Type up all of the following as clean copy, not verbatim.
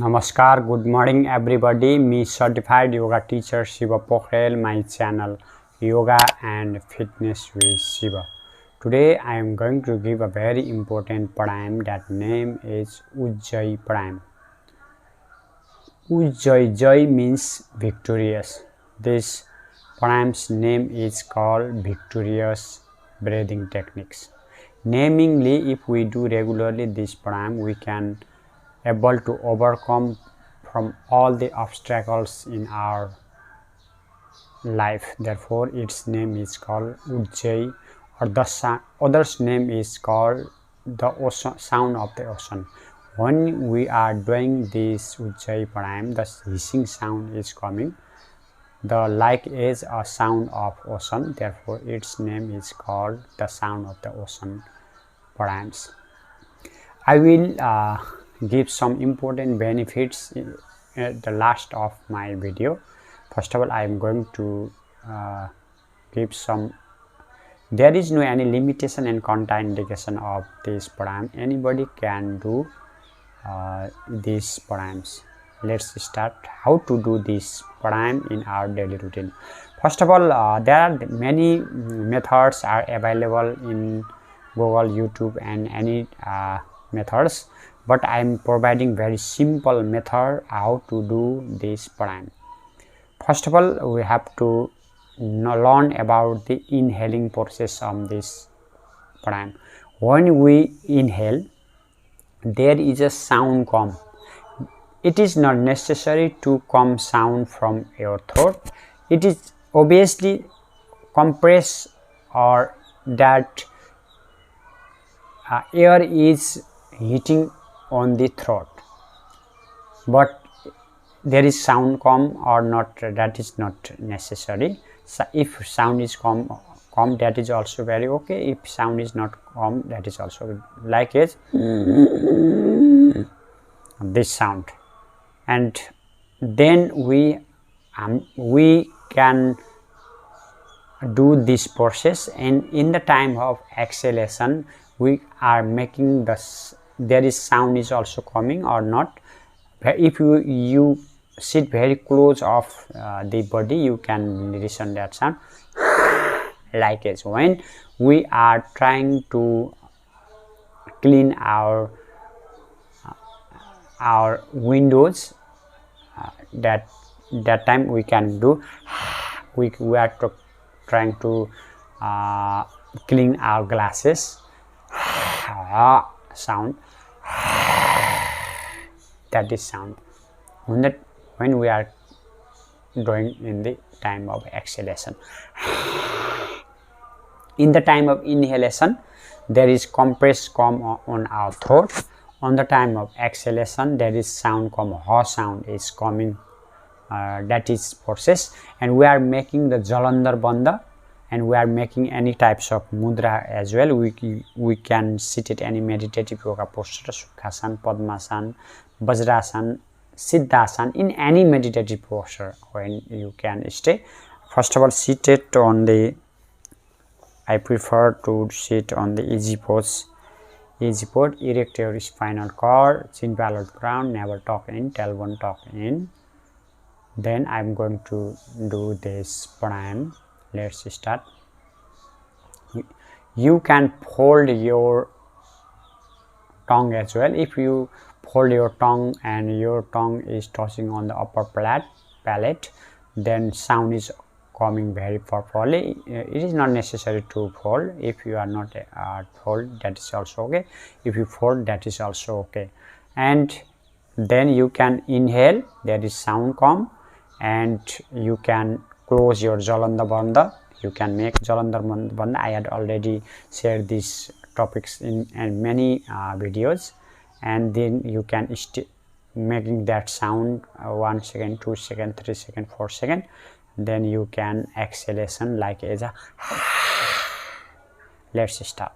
Namaskar, good morning everybody. Me certified yoga teacher Shiva Pokharel, my channel Yoga and Fitness with Shiva. Today I am going to give a very important pranayam. That name is Ujjayi Pranayam. Ujjayi means victorious. This pranayam's name is called victorious breathing techniques. Namingly, if we do regularly this pranayam, we can able to overcome from all the obstacles in our life. Therefore, its name is called Ujjayi, or the other's name is called the ocean, sound of the ocean. When we are doing this Ujjayi Pranayam, the hissing sound is coming. The like is a sound of ocean. Therefore, its name is called the sound of the ocean pranayams. I will give some important benefits at the last of my video. First of all, I am going to give some. There is no any limitation and contraindication of this pranayam. Anybody can do these pranayams. Let's start how to do this pranayam in our daily routine. First of all, there are many methods are available in Google, YouTube, and any methods, but I am providing very simple method how to do this pranayam. First of all, we have to learn about the inhaling process of this pranayam. When we inhale, there is a sound come. It is not necessary to come sound from your throat. It is obviously compress or that air is hitting on the throat, but there is sound come or not, that is not necessary. So if sound is come, that is also very okay. If sound is not come, that is also like it this sound. And then we can do this process, and in the time of exhalation we are making this, there is sound is also coming or not. If you sit very close of the body, you can listen that sound like it. When we are trying to clean our windows, that time we can do, we are trying to clean our glasses, sound, that is sound. When we are doing in the time of exhalation. In the time of inhalation, there is compress come on our throat. On the time of exhalation, there is sound come, ha sound is coming. That is process, and we are making the Jalandhar Bandha, and we are making any types of mudra as well. We can sit at any meditative yoga posture, Sukhasana, Padmasana, Vajrasana, Siddhasana, in any meditative posture when you can stay. First of all, seated on the, I prefer to sit on the easy pose. Easy pose, erect your spinal cord, chin parallel to ground, navel tuck in, tailbone tuck in. Then I am going to do this pranayam. Let's start. You can fold your tongue as well. If you fold your tongue and your tongue is touching on the upper palate, then sound is coming very properly. It is not necessary to fold. If you are not fold, that is also okay. If you fold, that is also okay. And then you can inhale, there is sound come, and you can close your Jalandhar Bandha. You can make Jalandhar Bandha. I had already shared these topics in many videos, and then you can making that sound 1 second, 2 second, 3 second, 4 second. Then you can exhalation like as a. Let's start.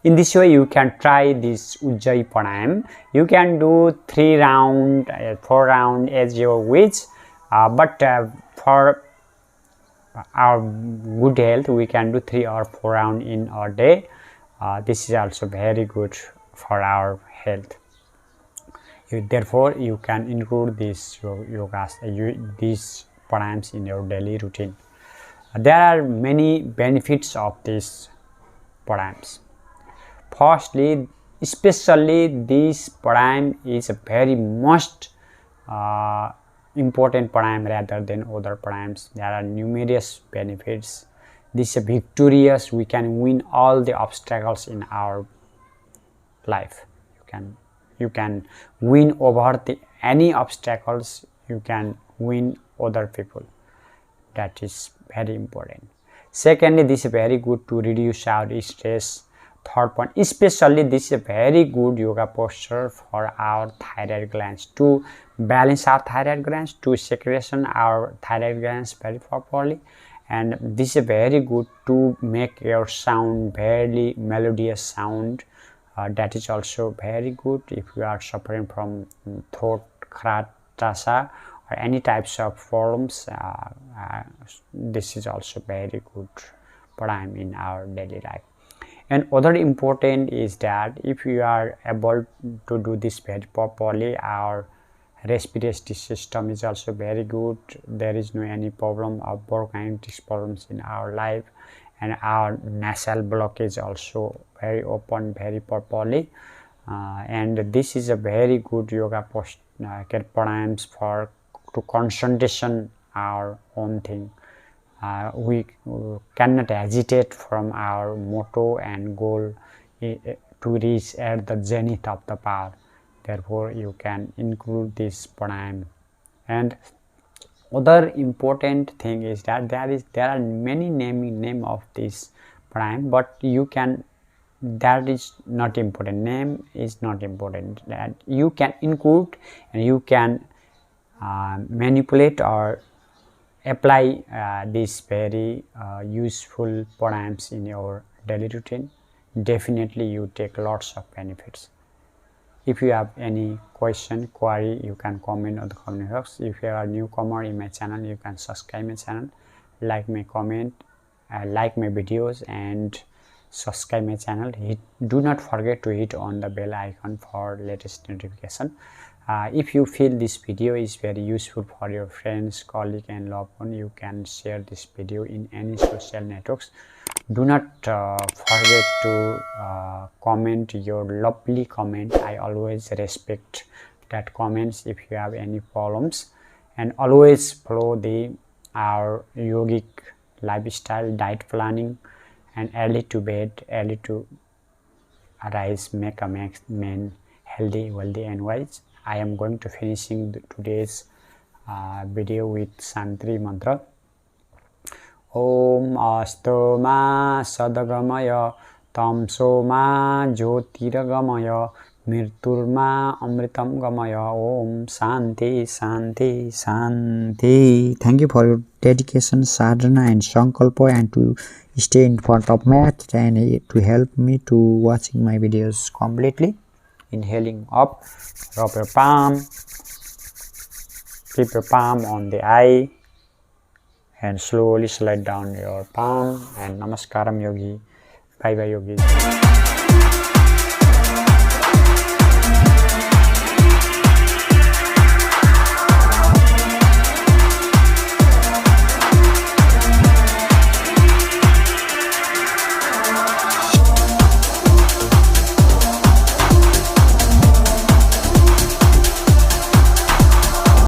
In this way, you can try this Ujjayi Pranayam. You can do 3 round, 4 round as your wish, but for our good health, we can do 3 or 4 round in a day. This is also very good for our health. Therefore, you can include these yogas, these pranayams in your daily routine. There are many benefits of these pranayams. Firstly, especially this pranayam is a very most important pranayam rather than other pranayams. There are numerous benefits. This is victorious. We can win all the obstacles in our life. You can win over any obstacles. You can win other people. That is very important. Secondly, this is very good to reduce our stress. Third point, especially this is a very good yoga posture for our thyroid glands, to balance our thyroid glands, to secretion our thyroid glands very properly, and this is very good to make your sound very melodious sound. That is also very good if you are suffering from throat kratasa or any types of problems. This is also very good pranayam in our daily life. And other important is that if you are able to do this very properly, our respiratory system is also very good. There is no any problem of bronchitis problems in our life, and our nasal blockage also very open very properly. And this is a very good yoga pranayams for to concentration our own thing. We cannot hesitate from our motto and goal to reach at the zenith of the power. Therefore, you can include this pranayam. And other important thing is that there are many name of this pranayam, but you can, that is not important. Name is not important. That you can include and you can manipulate or apply these very useful pranayams in your daily routine. Definitely you take lots of benefits. If you have any question, query, you can comment on the comment box. If you are a newcomer in my channel, you can subscribe my channel, like my comment, like my videos, and subscribe my channel. Do not forget to hit on the bell icon for latest notification. If you feel this video is very useful for your friends, colleague, and loved one, you can share this video in any social networks. Do not forget to comment your lovely comment. I always respect that comments if you have any problems, and always follow our yogic lifestyle, diet planning, and early to bed, early to arise, make a man healthy, wealthy, and wise. I am going to finishing today's video with Santri mantra. Om Astoma Sadagamaya Tamsoma Jyotirgamaya Mriturma Amritam Gamaya. Om Shanti Shanti Shanti. Thank you for your dedication, sadhana, and sankalpa, and to stay in front of mat and to help me to watching my videos completely. Inhaling up, rub your palm, keep your palm on the eye, and slowly slide down your palm. And Namaskaram Yogi. Bye bye Yogi.